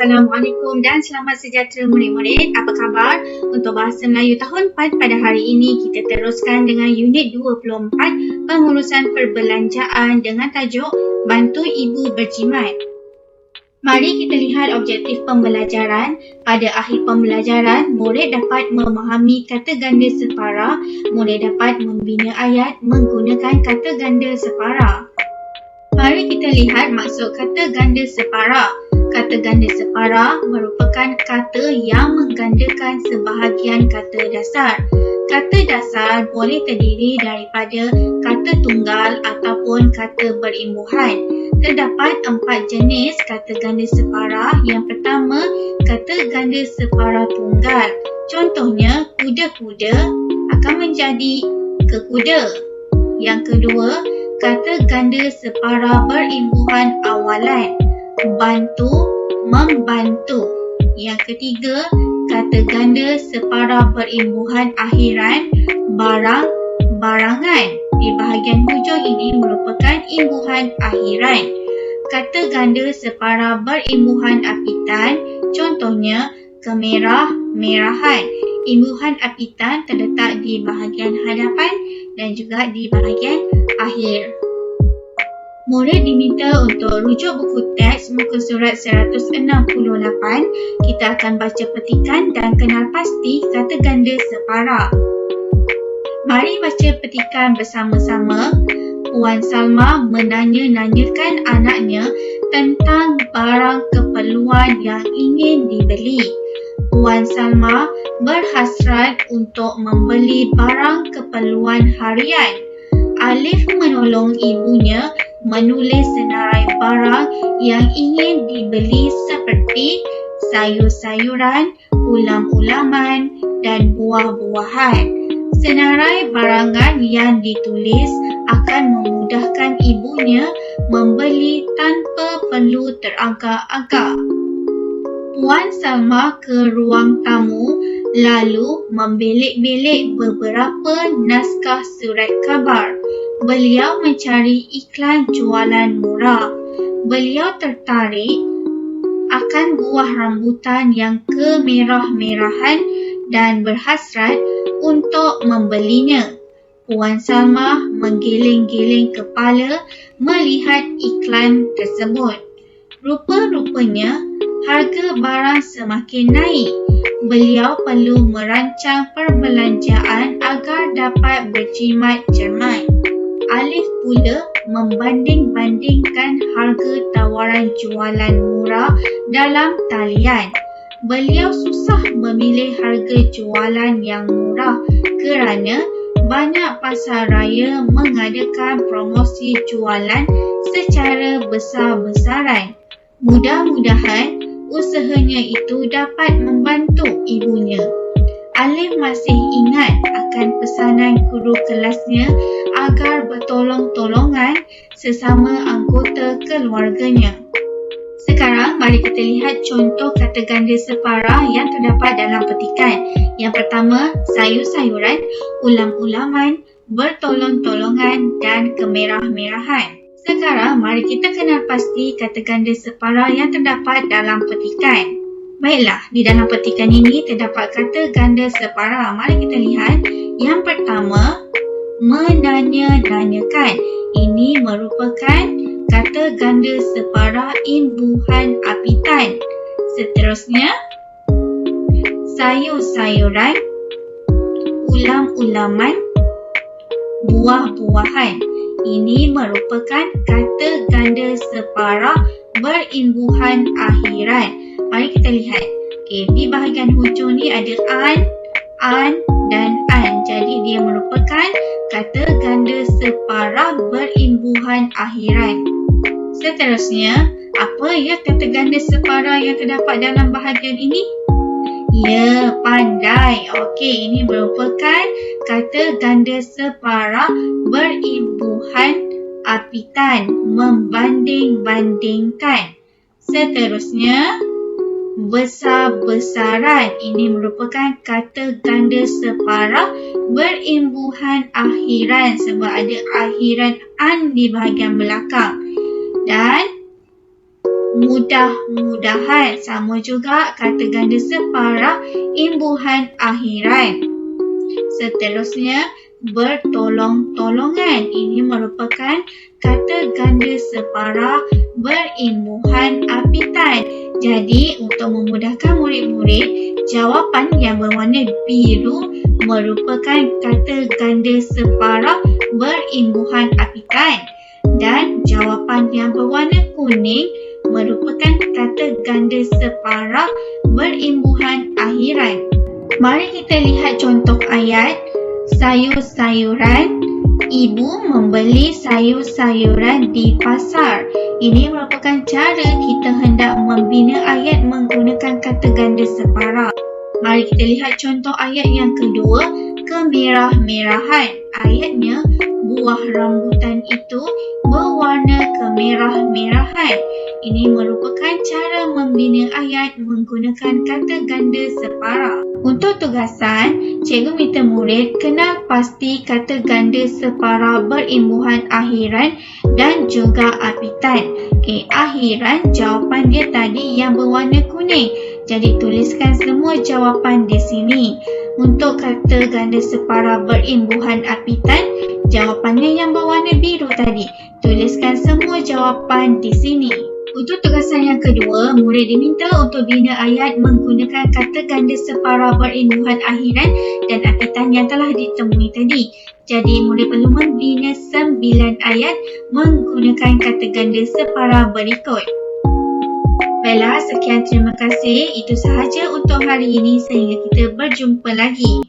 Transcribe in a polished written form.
Assalamualaikum dan selamat sejahtera murid-murid. Apa khabar? Untuk Bahasa Melayu tahun 4 pada hari ini, kita teruskan dengan unit 24 pengurusan perbelanjaan dengan tajuk Bantu Ibu Berjimat. Mari kita lihat objektif pembelajaran. Pada akhir pembelajaran, murid dapat memahami kata ganda separa. Murid dapat membina ayat menggunakan kata ganda separa. Mari kita lihat maksud kata ganda separa. Kata ganda separa merupakan kata yang menggandakan sebahagian kata dasar. Kata dasar boleh terdiri daripada kata tunggal ataupun kata berimbuhan. Terdapat 4 jenis kata ganda separa. Yang pertama, kata ganda separa tunggal. Contohnya, kuda-kuda akan menjadi kekuda. Yang kedua, kata ganda separa berimbuhan awalan. Bantu, membantu. Yang ketiga, kata ganda separa berimbuhan akhiran. Barang, barangan. Di bahagian hujung ini merupakan imbuhan akhiran. Kata ganda separa berimbuhan apitan. Contohnya, kemerah, merahan. Imbuhan apitan terletak di bahagian hadapan dan juga di bahagian akhir. Murid diminta untuk rujuk buku teks muka surat 168. Kita akan baca petikan dan kenal pasti kata ganda separa. Mari baca petikan bersama-sama. Puan Salma menanya-nanyakan anaknya tentang barang keperluan yang ingin dibeli. Puan Salma berhasrat untuk membeli barang keperluan harian. Alif menolong ibunya menulis senarai barang yang ingin dibeli seperti sayur-sayuran, ulam-ulaman dan buah-buahan. Senarai barangan yang ditulis akan memudahkan ibunya membeli tanpa perlu teragak-agak. Puan Salma ke ruang tamu lalu membelik-belik beberapa naskah surat khabar. Beliau mencari iklan jualan murah. Beliau tertarik akan buah rambutan yang kemerah-merahan dan berhasrat untuk membelinya. Puan Salma menggeleng-geleng kepala melihat iklan tersebut. Rupa-rupanya harga barang semakin naik. Beliau perlu merancang perbelanjaan agar dapat berjimat cermat. Alif pula membanding-bandingkan harga tawaran jualan murah dalam talian. Beliau susah memilih harga jualan yang murah kerana banyak pasar raya mengadakan promosi jualan secara besar-besaran. Mudah-mudahan usahanya itu dapat membantu ibunya. Alif masih ingat akan pesanan guru kelasnya agar bertolong-tolongan sesama anggota keluarganya. Sekarang mari kita lihat contoh kata ganda separa yang terdapat dalam petikan. Yang pertama, sayur-sayuran, ulam-ulaman, bertolong-tolongan dan kemerah-merahan. Sekarang mari kita kenal pasti kata ganda separa yang terdapat dalam petikan. Baiklah, di dalam petikan ini terdapat kata ganda separa. Mari kita lihat. Yang pertama, menanya-nanyakan. Ini merupakan kata ganda separa imbuhan apitan. Seterusnya, sayur-sayuran, ulam-ulaman, buah-buahan. Ini merupakan kata ganda separa berimbuhan akhiran. Mari kita lihat. Di bahagian hujung ni ada an dan an. Jadi dia merupakan kata ganda separa berimbuhan akhiran. Seterusnya, apa ya kata ganda separa yang terdapat dalam bahagian ini? Ya, pandai. Okey, ini merupakan kata ganda separa berimbuhan apitan, membanding-bandingkan. Seterusnya, besar-besaran. Ini merupakan kata ganda separa berimbuhan akhiran sebab ada akhiran an di bahagian belakang. Dan mudah-mudahan. Sama juga kata ganda separah imbuhan akhiran. Seterusnya, bertolong-tolongan. Ini merupakan kata ganda separah berimbuhan apitan. Jadi, untuk memudahkan murid-murid, jawapan yang berwarna biru merupakan kata ganda separah berimbuhan apitan. Dan jawapan yang berwarna kuning merupakan kata ganda separah berimbuhan akhiran. Mari kita lihat contoh ayat. Sayur-sayuran. Ibu membeli sayur-sayuran di pasar. Ini merupakan cara kita hendak membina ayat menggunakan kata ganda separah. Mari kita lihat contoh ayat yang kedua. Kemerah-merahan. Ayatnya, buah rambutan itu berwarna kemerah-merahan. Ini merupakan cara membina ayat menggunakan kata ganda separah. Untuk tugasan, cikgu minta murid kenal pasti kata ganda separah berimbuhan akhiran dan juga apitan. Akhiran, jawapan dia tadi yang berwarna kuning. Jadi tuliskan semua jawapan di sini. Untuk kata ganda separah berimbuhan apitan, jawapannya yang berwarna biru tadi. Tuliskan semua jawapan di sini. Untuk tugasan yang kedua, murid diminta untuk bina ayat menggunakan kata ganda separah berimbuhan akhiran dan apitan yang telah ditemui tadi. Jadi, murid perlu membina 9 ayat menggunakan kata ganda separah berikut. Baiklah, sekian terima kasih. Itu sahaja untuk hari ini sehingga kita berjumpa lagi.